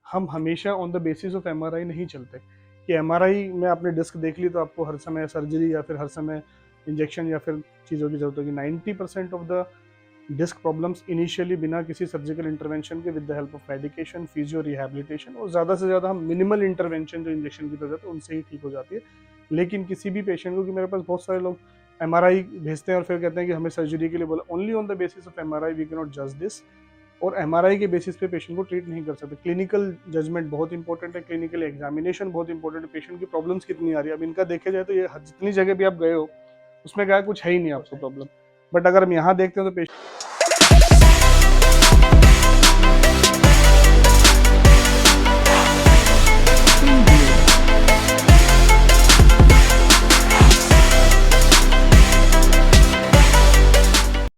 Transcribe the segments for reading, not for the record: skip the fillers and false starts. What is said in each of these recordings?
हम हमेशा on the basis of MRI नहीं चलते कि एमआरआई में आपने डिस्क देख ली तो आपको हर समय सर्जरी या फिर हर समय इंजेक्शन या फिर चीज़ों की जरूरत होगी। 90% of the disc problems initially बिना किसी सर्जिकल इंटरवेंशन के with the help of medication, physio, rehabilitation और ज़्यादा से ज़्यादा हम मिनिमल इंटरवेंशन जो इंजेक्शन की जरूरत है उनसे ही ठीक हो जाती है। लेकिन किसी भी पेशेंट को, कि मेरे पास बहुत सारे लोग एमआरआई भेजते हैं और फिर कहते हैं कि हमें सर्जरी के लिए बोला, only on the basis of MRI we can not जज दिस। और एमआरआई के बेसिस पे पेशेंट को ट्रीट नहीं कर सकते। क्लिनिकल जजमेंट बहुत इंपॉर्टेंट है, क्लिनिकल एग्जामिनेशन बहुत इंपॉर्टेंट है, पेशेंट की प्रॉब्लम्स कितनी आ रही है। अब इनका देखा जाए तो ये जितनी जगह भी आप गए हो उसमें क्या कुछ है ही नहीं आपको प्रॉब्लम, बट अगर हम यहाँ देखते हैं तो patient.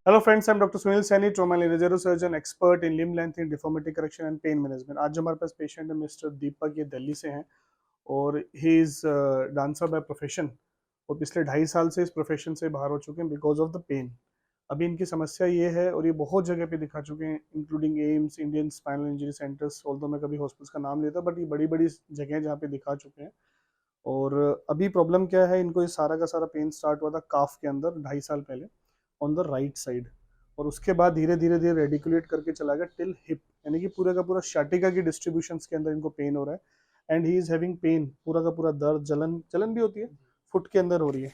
Hello friends, I am doctor Sunil Saini, trauma and neurosurgeon, expert in limb length, deformity correction and pain management. आज जो हमारे पास पेशेंट है मिस्टर दीपक, ये दिल्ली से हैं और he is dancer by profession और पिछले 2.5 साल से इस प्रोफेशन से बाहर हो चुके हैं बिकॉज ऑफ द पेन। अभी इनकी समस्या ये है और ये बहुत जगह पे दिखा चुके हैं, including AIIMS, Indian spinal injury centres, although मैं कभी हॉस्पिटल्स का नाम लेता, बट ये बड़ी बड़ी जगह जहाँ पे दिखा चुके हैं। और अभी प्रॉब्लम क्या है, इनको ये सारा का सारा पेन स्टार्ट हुआ था काफ के अंदर 2.5 साल पहले ऑन द राइट साइड, और उसके बाद धीरे धीरे धीरे रेडिकुलेट करके चला गया टिल हिप, यानी कि पूरा का पूरा शाटिका की डिस्ट्रीब्यूशन के अंदर इनको पेन हो रहा है। And he is having pain, पूरा का पूरा दर्द, जलन जलन भी होती है, फुट के अंदर हो रही है।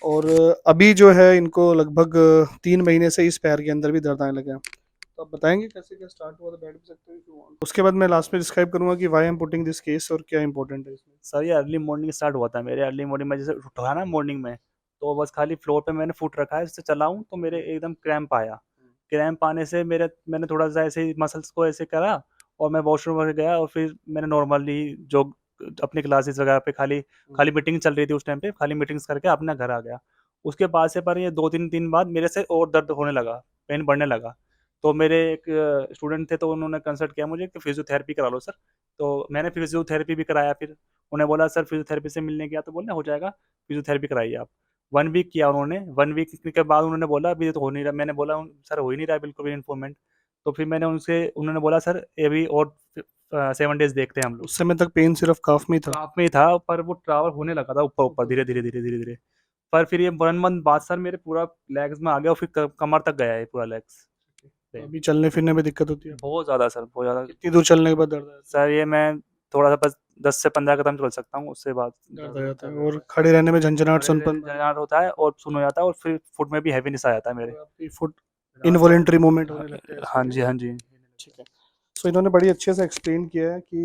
और अभी जो है इनको लगभग 3 महीने से इस पैर के अंदर भी दर्द आने लगे हैं। तो आप बताएंगे कैसे क्या स्टार्ट हुआ था, बैठ भी सकते हो if you want। उसके बाद मैं लास्ट में डिस्क्राइब करूंगा कि why I am putting this case और क्या इंपॉर्टेंट है इसमें। सर ये अर्ली मॉर्निंग स्टार्ट हुआ था मेरे। अर्ली मॉर्निंग में जैसे उठा ना मॉर्निंग में, तो बस खाली फ्लोर पे मैंने फुट रखा है, उससे चला हूँ तो मेरे एकदम क्रैम्प आया। क्रैम्प आने से मैंने थोड़ा सा ऐसे ही मसल्स को ऐसे करा और मैं वॉशरूम वगैरह गया और फिर मैंने नॉर्मली जो अपनी क्लासेस वगैरह पे खाली खाली मीटिंग चल रही थी उस टाइम पे, खाली मीटिंग्स करके अपना घर आ गया। उसके बाद से पर ये 2-3 दिन बाद मेरे से और दर्द होने लगा, पेन बढ़ने लगा। तो मेरे एक स्टूडेंट थे, तो उन्होंने कंसल्ट किया मुझे कि फिजियोथेरेपी करा लो सर। तो मैंने फिजियोथेरेपी भी कराया। फिर उन्हें बोला सर फिजियोथेरेपी से मिलने गया तो बोले हो जाएगा, फिजियोथेरेपी कराइए आप। 1 वीक किया उन्होंने। 1 वीक के बाद उन्होंने बोला अभी तो हो नहीं रहा। मैंने बोला सर हो ही नहीं रहा है बिल्कुल भी इम्प्रूवमेंट। तो फिर मैंने उनसे उन्होंने बोला सर ये भी और 7 डेज देखते हैं हम लोग। उस समय तक पेन सिर्फ काफ में ही था। काफ में ही था, पर वो ट्रैवल होने लगा था ऊपर ऊपर धीरे धीरे धीरे धीरे धीरे। पर फिर ये 1 मंथ बाद सर मेरे पूरा लेग्स में आ गया और फिर कमर तक गया है पूरा लेग्स तो पेन। अभी चलने फिरने में दिक्कत होती है। बहुत ज़्यादा सर, बहुत ज़्यादा। कितनी दूर चलने के बाद दर्द आ जाता है? सर ये मैं थोड़ा सा बस 10 से 15 कदम चल सकता हूँ, उससे बाद दर्द दर्द आ होता जाता है। है और खड़े रहने में झंझनाहट, खड़े रहने सुनपन। में झंझनाहट होता है और सुन हो जाता है और फिर फुट में भी हैवीनेस आ जाता है मेरे। और आपकी फुट इनवॉलेंट्री मूवमेंट होने लगते हैं ऐसे हाँ ही, है जी, ना? हाँ जी। ठीक है। सो इन्होंने बड़ी अच्छे से एक्सप्लेन किया है कि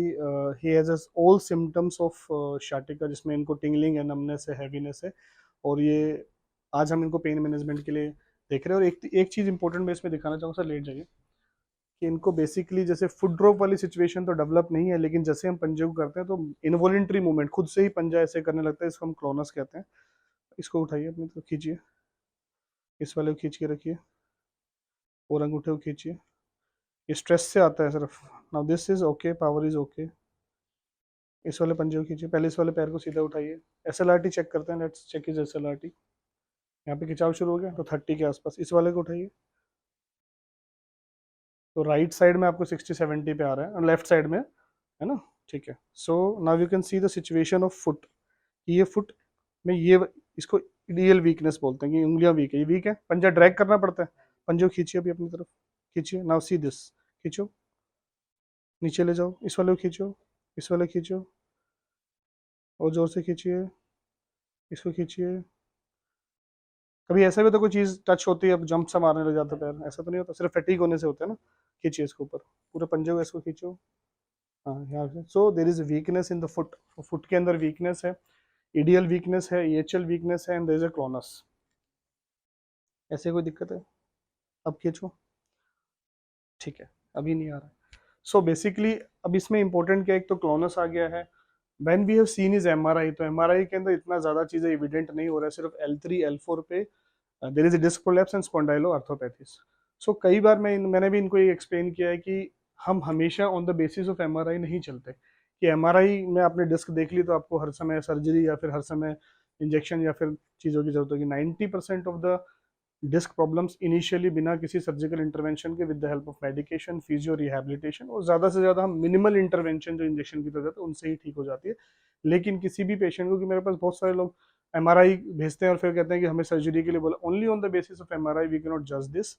he has all symptoms of शाटिका, जिसमें इनको टिंगलिंग है, नमनेस है, हैवीनेस है। और ये आज हम इनको पेन मैनेजमेंट के लिए देख रहे हैं। और एक एक चीज़ इंपॉर्टेंट मैं इसमें दिखाना चाहूँगा, सर लेट जाइए, कि इनको बेसिकली जैसे फुट ड्रॉप वाली सिचुएशन तो डेवलप नहीं है, लेकिन जैसे हम पंजे को करते हैं तो इनवॉलेंट्री मूवमेंट, खुद से ही पंजा ऐसे करने लगता है, इसको हम क्लोनस कहते हैं। इसको उठाइए, अपनी तरफ खींचिए, इस वाले को खींच के रखिए और अंगूठे को खींचिए। ये स्ट्रेस से आता है सिर्फ। Now this is okay, power is okay. इस वाले पंजे को खींचिए, पहले इस वाले पैर को सीधा उठाइए। एसएलआरटी चेक करते हैं, लेट्स चेक इज एसएलआरटी। यहाँ पे खिंचाव शुरू हो गया तो 30 के आसपास। इस वाले को उठाइए, तो राइट साइड में आपको 60-70 पे आ रहा है और लेफ्ट साइड में, है ना? ठीक है। So now you can see the situation of foot. ये फुट में ये, इसको इडियल वीकनेस बोलते हैं कि उंगलियां वीक है। ये वीक है, पंजा ड्रैग करना पड़ता है। पंजो खींचिए अभी अपनी तरफ, खींचिए। नाउ सी दिस, खींचो, नीचे ले जाओ, इस वाले को खींचो, इस वाले खींचो और जोर से खींचिए, इसको खींचिए। कभी ऐसा भी तो कोई चीज टच होती है, अब जंप सा मारने लग जाता है पैर, ऐसा तो नहीं होता, सिर्फ फटीग होने से होता है ना? खींचिए इसके ऊपर, पूरे पंजे को इसको खींचो। हाँ, यहाँ से। So there is weakness in the foot, foot के अंदर वीकनेस है, ईडियल वीकनेस है, ईएचएल वीकनेस है, and there is a clonus. ऐसे कोई दिक्कत है? अब खींचो, ठीक है, अभी नहीं आ रहा है। सो बेसिकली अब इसमें इंपॉर्टेंट क्या है, एक तो क्लोनस आ गया है। When we have seen is MRI, तो एमआरआई के अंदर इतना ज्यादा चीजें एविडेंट नहीं हो रहा है, सिर्फ L3 L4 पे there is disc prolapse and spondyloarthropathies. So कई बार मैंने भी इनको ये एक्सप्लेन किया है कि हम हमेशा on the basis of MRI नहीं चलते कि एमआरआई में आपने डिस्क देख ली तो आपको हर समय सर्जरी या फिर हर समय इंजेक्शन या फिर चीज़ों की जरूरत होगी। 90% of the disc problems initially बिना किसी सर्जिकल इंटरवेंशन के, with the help of medication, physio, rehabilitation, और ज़्यादा से ज़्यादा हम मिनिमल इंटरवेंशन जो इंजेक्शन की जरूरत है उनसे ही ठीक हो जाती है। लेकिन किसी भी पेशेंट को, कि मेरे पास बहुत सारे लोग एमआरआई भेजते हैं और फिर कहते हैं कि हमें सर्जरी के लिए बोला, only on the basis of MRI we can not जज दिस।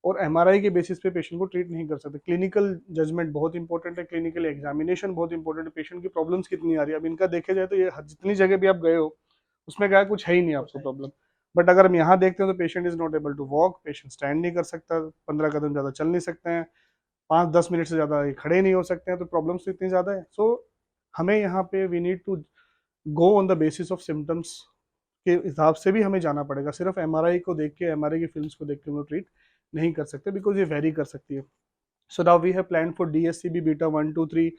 और एमआरआई के बेसिस पे पेशेंट को ट्रीट नहीं कर सकते। क्लिनिकल जजमेंट बहुत इंपॉर्टेंट है, क्लिनिकल एग्जामिनेशन बहुत इंपॉर्टेंट है, पेशेंट की प्रॉब्लम्स कितनी आ रही है। अब इनका देखे जाए तो ये जितनी जगह भी आप गए हो उसमें क्या है, कुछ है ही नहीं आपको प्रॉब्लम। बट अगर हम यहाँ देखते हैं तो patient is not able to walk, patient stand नहीं कर सकता, 15 कदम ज़्यादा चल नहीं सकते हैं, 5-10 मिनट से ज़्यादा ये खड़े नहीं हो सकते हैं, तो प्रॉब्लम्स तो इतनी ज़्यादा है। सो हमें यहाँ पे we need to go on the basis of symptoms के हिसाब से भी हमें जाना पड़ेगा। सिर्फ एमआरआई को देख के, एमआरआई की फिल्म्स को देख के हम ट्रीट नहीं कर सकते, बिकॉज ये वेरी कर सकती है। So now we have plan for DSCB beta 1 2 3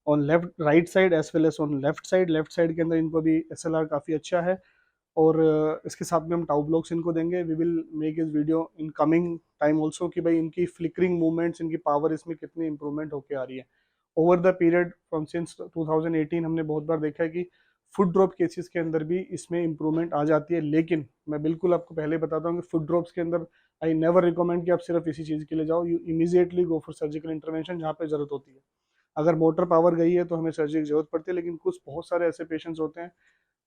on left right side as well as on left side. Left side के अंदर इनको भी SLR काफ़ी अच्छा है, और इसके साथ में हम टाउ ब्लॉक्स इनको देंगे। वी विल मेक इस video in coming time also कि भाई इनकी फ्लिकरिंग मूवमेंट्स, इनकी पावर इसमें कितनी इंप्रूवमेंट होके आ रही है over the period from since 2018। हमने बहुत बार देखा है कि फुट ड्रॉप केसेस के अंदर भी इसमें इंप्रूवमेंट आ जाती है। लेकिन मैं बिल्कुल आपको पहले बताता हूँ कि फुट ड्रॉप्स के अंदर आई नेवर रिकमेंड कि आप सिर्फ इसी चीज़ के लिए जाओ। You immediately go for surgical intervention जहाँ पे जरूरत होती है। अगर मोटर पावर गई है तो हमें सर्जरी की जरूरत पड़ती है, लेकिन कुछ बहुत सारे ऐसे पेशेंट्स होते हैं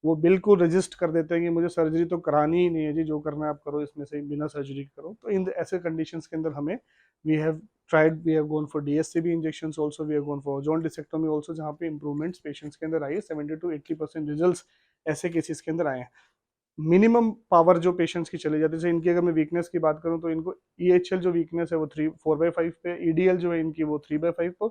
वो बिल्कुल रजिस्ट कर देते हैं कि मुझे सर्जरी तो करानी ही नहीं है जी, जो करना है आप करो, इसमें से बिना सर्जरी करो। तो इन ऐसे कंडीशंस के अंदर हमें we have gone for DSCB injections also, we have gone for ozone discectomy also, जहाँ पे इंप्रूवमेंट्स पेशेंट्स के अंदर आई है। 70 to 80% रिजल्ट्स ऐसे केसेस के अंदर आए हैं। मिनिमम पावर जो पेशेंट्स की चली जाती है, जैसे इनकी अगर मैं वीकनेस की बात करूं तो इनको EHL जो वीकनेस है वो 4/5 पे, EDL जो है इनकी वो 3/5 पे।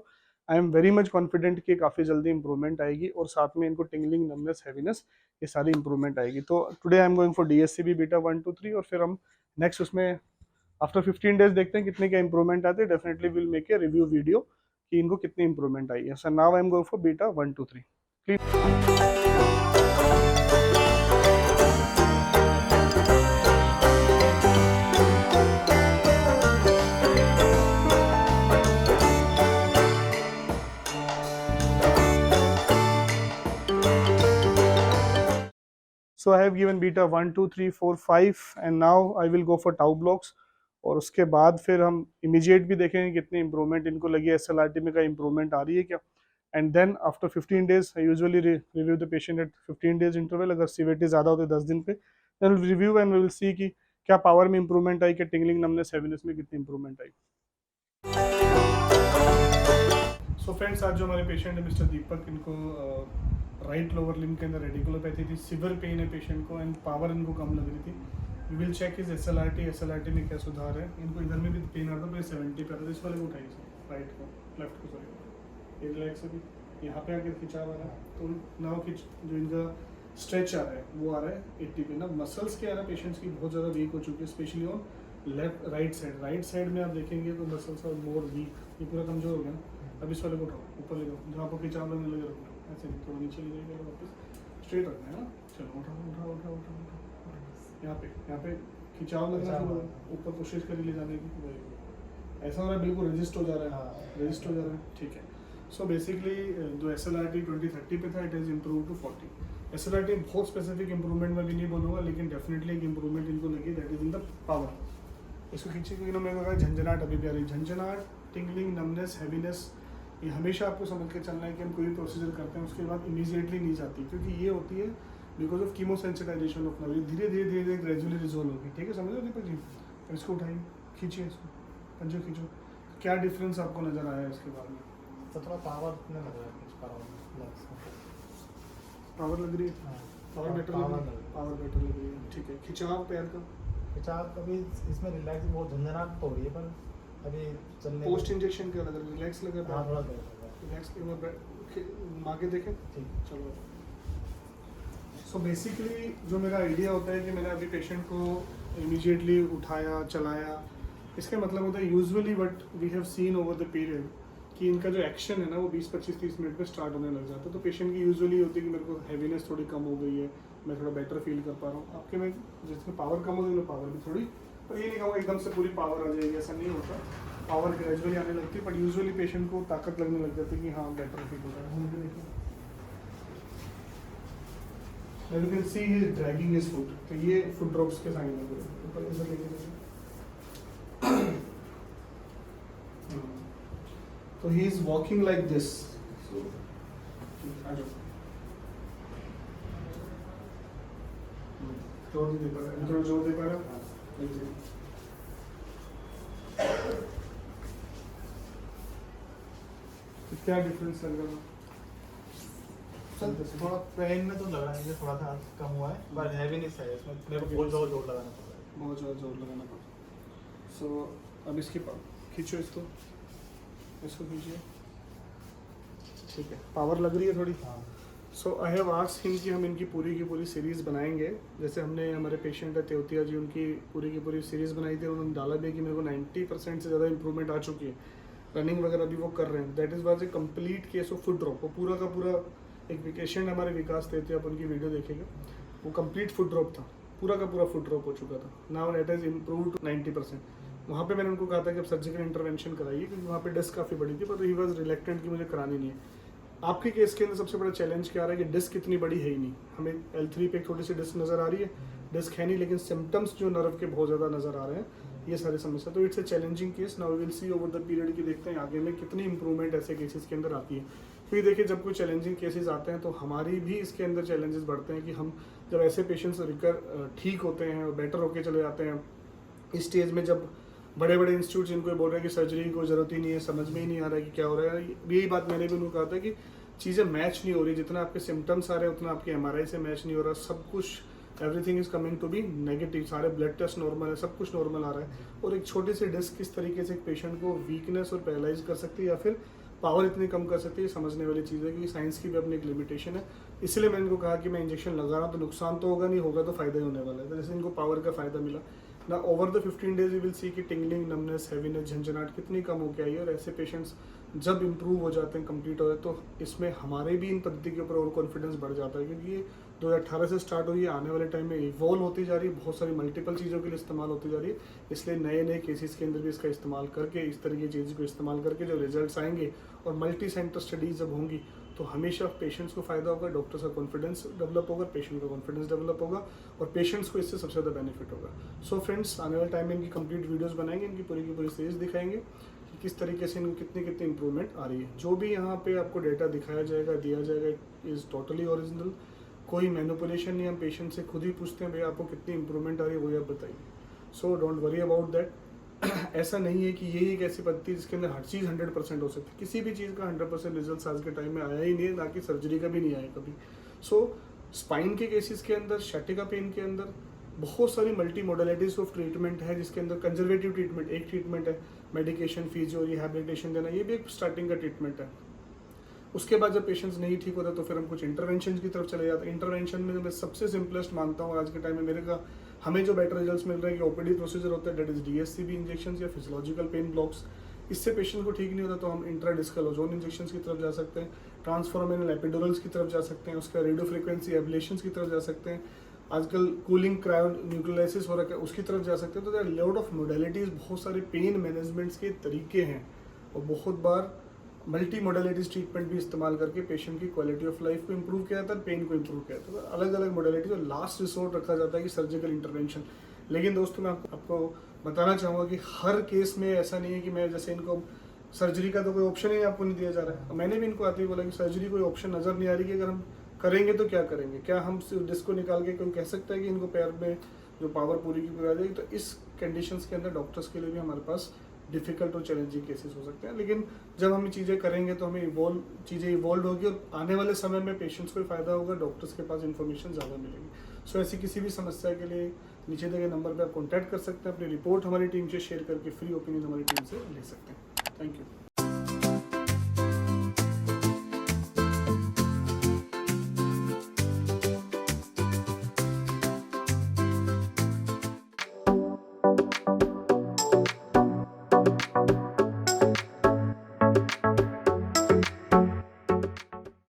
I am very much confident कि काफ़ी जल्दी इंप्रूवमेंट आएगी, और साथ में इनको टिंगलिंग, नमनेस, हैवीनेस, ये सारी इंप्रूवमेंट आएगी। तो today I am going for DSCB beta 1 2 3, और फिर हम नेक्स्ट उसमें आफ्टर 15 डेज देखते हैं कितने क्या इंप्रूवमेंट आते हैं। Definitely will make a review video कि इनको कितनी इंप्रूवमेंट आई है। So now I am going for beta 1 2 3 please. So I have given beta 1 2 3 4 5 and now I will go for tau blocks। और उसके बाद फिर हम इमीडिएट भी देखेंगे कितनी इंप्रूवमेंट इनको लगी है, SLRT में का इंप्रूवमेंट आ रही है क्या। And then after 15 days I usually review the patient at 15 days interval. अगर सीवियरिटी ज़्यादा होती है 10 दिन पे, then review and we will see कि क्या पावर में इंप्रूवमेंट आई, क्या टिंगलिंग, नमनेस, हैवीनेस में कितनी इंप्रूवमेंट आई। सो फ्रेंड्स, आज जो हमारे पेशेंट है मिस्टर दीपक, इनको राइट लोअर लिम्ब के अंदर रेडिकुलोपैथी थी, सिवियर पेन है पेशेंट को, एंड पावर इनको कम लग रही थी। We will check is SLRT में क्या सुधार है। इनको इधर में भी पेन आ रहा था, तो 70 पे आता था। इस वाले को उठाइए सर, राइट को, लेफ्ट को, सॉरी, ये रिलैक्स अभी, यहाँ पे आके खिंचाव आ रहा है, तो नाव खिंच, जो इनका स्ट्रेच आ रहा है वो आ रहा है 80 पे। ना मसल्स क्या है ना पेशेंट्स की बहुत ज़्यादा वीक हो चुकी है, स्पेशली ऑन राइट साइड में आप देखेंगे तो मसल्स आर मोर वीक, ये पूरा कमजोर हो गया। अब इस वाले को उठाओ, ऊपर ले जाओ, जहाँ पर खिंचाव लगने लगे रखना, ऐसे नहीं, थोड़ा नीचे ले जाएगा, वापस स्ट्रेट रखना है ना। चलो उठाओ उठाओ उठाओ उठाओ उठाओ, यहाँ पे खिंचाव लगना शुरू हो, ऊपर कोशिश करिए ले जाने की। ऐसा हो रहा है बिल्कुल रजिस्ट हो जा रहा है, रजिस्ट हो जा रहा है, ठीक है। सो बेसिकली जो SLRT 2030 पे था, it is improve to 40। SLRT बहुत स्पेसिफिक इंप्रूवमेंट में भी नहीं बोलूँगा, लेकिन डेफिनेटली एक इंप्रूवमेंट इनको लगी, that is in the power. इसको खींचे क्योंकि मेरे को झंझनाहट अभी भी आ रही, झंझनाहट, टिंगलिंग, नमनेस, हैवीनेस, ये हमेशा आपको समझ के चलना है कि हम कोई भी प्रोसीजर करते हैं उसके बाद इमीडिएटली नहीं जाती, क्योंकि ये होती है because of chemo sensitization of nerve. धीरे धीरे धीरे धीरे ग्रेजुअली रिजोल्व होगी, ठीक है, समझ लो दीपक जी। तो इसको उठाइए, खींचिए इसको, पंजो खींचो, क्या डिफरेंस आपको नज़र आया इसके बाद में। तो थोड़ा पावर नहीं लग रहा है, कुछ पावर लग रही है, पावर बेटर लग रही है, पावर बेटर लग रही है, ठीक है। खिंचाव पैर का, खिंचाव कभी इसमें रिलैक्स बहुत झंझनाहट तो हो रही है, पर अभी चलने पोस्ट इंजेक्शन क्या लग रहा है, रिलैक्स लग रहा है, थोड़ा देर रिलैक्स मांगे देखें, ठीक। चलो। सो बेसिकली जो मेरा आइडिया होता है कि मैंने अभी पेशेंट को इमीडिएटली उठाया, चलाया, इसका मतलब होता है usually what we have seen over the period कि इनका जो एक्शन है ना वो 20 25 30 मिनट में स्टार्ट होने लग जाता है। तो पेशेंट की यूजुअली होती है कि मेरे को हैवीनेस थोड़ी कम हो गई है, मैं थोड़ा बेटर फील कर पा रहा हूँ। आपके में जिसमें पावर कम हो गई है पावर भी थोड़ी, पर ये नहीं कहूँगा एकदम से पूरी पावर आ जाएगी, ऐसा नहीं होता, पावर ग्रेजुअली आने लगती है। बट यूजुअली पेशेंट को ताकत लगने लग जाती है कि हाँ बेटर फील हो रहा है। Now you can see he is dragging his foot. तो ये foot drops के साइन है पूरे. ऊपर इधर लेके चलिए. So he is walking like this. So आ जाओ. जोर नहीं दे पा रहा. थोड़ा जोर दे पा रहा. तो क्या डिफरेंस लग रहा है? सर थोड़ा पेन में तो लग रहा है मुझे, थोड़ा सा कम हुआ है, पर हैवीनेस है इसमें, मेरे को बहुत ज़्यादा जोर लगाना पड़ रहा है. बहुत ज़्यादा जोर लगाना पड़ता. सो अब इसकी खींचो इसको खींचिए. ठीक है, पावर लग रही है थोड़ी. हाँ. सो आई हैव आस्क्ड हिम कि हम इनकी पूरी की पूरी सीरीज़ बनाएंगे. जैसे हमने हमारे पेशेंट है तेवतिया जी, उनकी पूरी की पूरी सीरीज़ बनाई थी. उन्होंने डाला भी कि मेरे को 90% से ज़्यादा इंप्रूवमेंट आ चुकी है. रनिंग वगैरह अभी वो कर रहे हैं. That is was a complete case of foot drop. वो पूरा का पूरा एक पेशेंट हमारे विकास तेवतिया, आप उनकी वीडियो देखेंगे. वो कंप्लीट फुट ड्रॉप था, पूरा का पूरा फुट ड्रॉप हो चुका था. Now that is improve to 90%. वहाँ पे मैंने उनको कहा था कि अब सर्जिकल इंटरवेंशन कराइए, क्योंकि वहाँ पे डिस्क काफ़ी बड़ी थी, पर ही वॉज रिलेक्टेंट कि मुझे करानी नहीं है. आपके केस के अंदर सबसे बड़ा चैलेंज क्या आ रहा है कि डिस्क इतनी बड़ी है ही नहीं. हमें L3 पे एक छोटी सी डिस्क नज़र आ रही है, डिस्क है नहीं, लेकिन सिम्टम्स जो नर्व के बहुत ज़्यादा नज़र आ रहे हैं, ये सारी समस्या. तो it's a challenging case. Now we will see over the period की देखते हैं आगे में कितनी इंप्रूवमेंट ऐसे केसेस के अंदर आती है. फिर देखिए जब कोई चैलेंजिंग केसेस आते हैं तो हमारी भी इसके अंदर चैलेंजेस बढ़ते हैं कि हम जब ऐसे पेशेंट्स ठीक होते हैं और बेटर होके चले जाते हैं, इस स्टेज में जब बड़े बड़े इंस्टीट्यूट इनको बोल रहे हैं कि सर्जरी की कोई ज़रूरत ही नहीं है, समझ में ही नहीं आ रहा है कि क्या हो रहा है. यही बात मैंने भी उनको कहा था कि चीज़ें मैच नहीं हो रही. जितना आपके सिम्टम्स आ रहे हैं उतना आपके MRI से मैच नहीं हो रहा. सब कुछ everything is coming to be negative. सारे ब्लड टेस्ट नॉर्मल है, सब कुछ नॉर्मल आ रहा है. और एक छोटी सी डिस्क किस तरीके से एक पेशेंट को वीकनेस और पैरालाइज कर सकती है या फिर पावर इतनी कम कर सकती है, समझने वाली चीज़ है कि साइंस की भी अपनी एक लिमिटेशन है. इसलिए मैंने इनको कहा कि मैं इंजेक्शन लगा रहा हूँ तो नुकसान तो होगा नहीं, होगा तो फ़ायदा ही होने वाला है. तो जैसे इनको पावर का फ़ायदा मिला ना, over the 15 days we will see कि टिंगलिंग, नमनेस, हैवीनेस, झंझनाहट कितनी कम हो के आई है. और ऐसे पेशेंट्स जब इम्प्रूव हो जाते हैं, कंप्लीट हो जाते हैं, तो इसमें हमारे भी इन पद्धति के ऊपर और कॉन्फिडेंस बढ़ जाता है, क्योंकि ये 2018 से स्टार्ट हुई है, आने वाले टाइम में इवॉल्व होती जा रही है, बहुत सारी मल्टीपल चीज़ों के लिए इस्तेमाल होती जा रही है. इसलिए नए नए केसेस के अंदर भी इसका इस्तेमाल करके, इस तरह की चीज़ को इस्तेमाल करके जो रिजल्ट्स आएंगे और मल्टी सेंटर स्टडीज़ जब होंगी तो हमेशा पेशेंट्स को फ़ायदा होगा, डॉक्टर्स का कॉन्फिडेंस डेवलप होगा, पेशेंट का कॉन्फिडेंस डेवलप होगा और पेशेंट्स को इससे सबसे ज़्यादा बेनिफिट होगा. सो फ्रेंड्स, आने वाले टाइम में इनकी कंप्लीट वीडियोस बनाएंगे, इनकी पूरी की पूरी सीरीज दिखाएंगे कि किस तरीके से इनको कितनी कितनी इंप्रूवमेंट आ रही है. जो भी यहाँ पे आपको डेटा दिखाया जाएगा, दिया जाएगा, इज़ टोटली ओरिजिनल. कोई मैनिपुलेशन नहीं. हम पेशेंट से खुद ही पूछते हैं भैया आपको कितनी इंप्रूवमेंट आ रही है, वही आप बताइए. So don't worry about that. ऐसा नहीं है कि यही एक ऐसी पद्धति जिसके अंदर हर चीज़ 100% हो सकती है. किसी भी चीज़ का 100% रिजल्ट आज के टाइम में आया ही नहीं है, ना कि सर्जरी का भी नहीं आया कभी. सो स्पाइन के केसेस के अंदर, शैटिका पेन के अंदर बहुत सारी मल्टी मोडलिटीज़ ऑफ ट्रीटमेंट है, जिसके अंदर कंजर्वेटिव ट्रीटमेंट एक ट्रीटमेंट है, मेडिकेशन, फिजियो, रिहैबिलिटेशन देना, ये भी एक स्टार्टिंग का ट्रीटमेंट है. उसके बाद जब पेशेंट्स नहीं ठीक होता तो फिर हम कुछ इंटरवेंशन की तरफ चले जाते हैं. इंटरवेंशन में मैं सबसे सिंपलेस्ट मानता हूँ आज के टाइम में मेरे का हमें जो बेटर रिजल्ट्स मिल रहे हैं कि OPD प्रोसीजर होता है, डेट इज DSCB इंजेक्शन या फिजियोलॉजिकल पेन ब्लॉक्स. इससे पेशेंट को ठीक नहीं होता तो हम इंट्राडिस्कल ओजोन इंजेक्शन की तरफ जा सकते हैं, ट्रांसफॉर्मिनल एपिडुरल्स की तरफ जा सकते हैं, उसका रेडियो फ्रिक्वेंसी एब्लेशंस की तरफ जा सकते हैं. आजकल कूलिंग क्रायो न्यूक्लियोलाइसिस हो रहा है, उसकी तरफ जा सकते हैं. तो there are lot of modalities, बहुत सारे पेन मैनेजमेंट्स के तरीके हैं और बहुत बार मल्टी मोडेलिटीज़ ट्रीटमेंट भी इस्तेमाल करके पेशेंट की क्वालिटी ऑफ लाइफ को इंप्रूव किया जाता है, पेन को इंप्रूव किया जाता है. अलग अलग मोडेलिटीज़ और लास्ट रिसोर्ट रखा जाता है कि सर्जिकल इंटरवेंशन. लेकिन दोस्तों मैं आपको बताना चाहूँगा कि हर केस में ऐसा नहीं है कि मैं जैसे इनको सर्जरी का तो कोई ऑप्शन ही आपको नहीं दिया जा रहा है. मैंने भी इनको आते ही बोला कि सर्जरी कोई ऑप्शन नज़र नहीं आ रही कि अगर हम करेंगे तो क्या करेंगे. क्या हम डिस्क को निकाल के कोई कह सकता है कि इनको पैर में जो पावर पूरी की पूरी आ जाएगी. तो इस कंडीशंस के अंदर डॉक्टर्स के लिए भी हमारे पास डिफ़िकल्ट और चैलेंजिंग केसेस हो सकते हैं. लेकिन जब हम ये चीज़ें करेंगे तो हमें चीज़ें इवॉल्व होगी और आने वाले समय में पेशेंट्स को फ़ायदा होगा, डॉक्टर्स के पास इन्फॉर्मेशन ज़्यादा मिलेगी. सो ऐसी किसी भी समस्या के लिए नीचे दिए गए नंबर पर आप कॉन्टैक्ट कर सकते हैं. अपनी रिपोर्ट हमारी टीम से शेयर करके फ्री ओपिनियन हमारी टीम से ले सकते हैं. Thank you.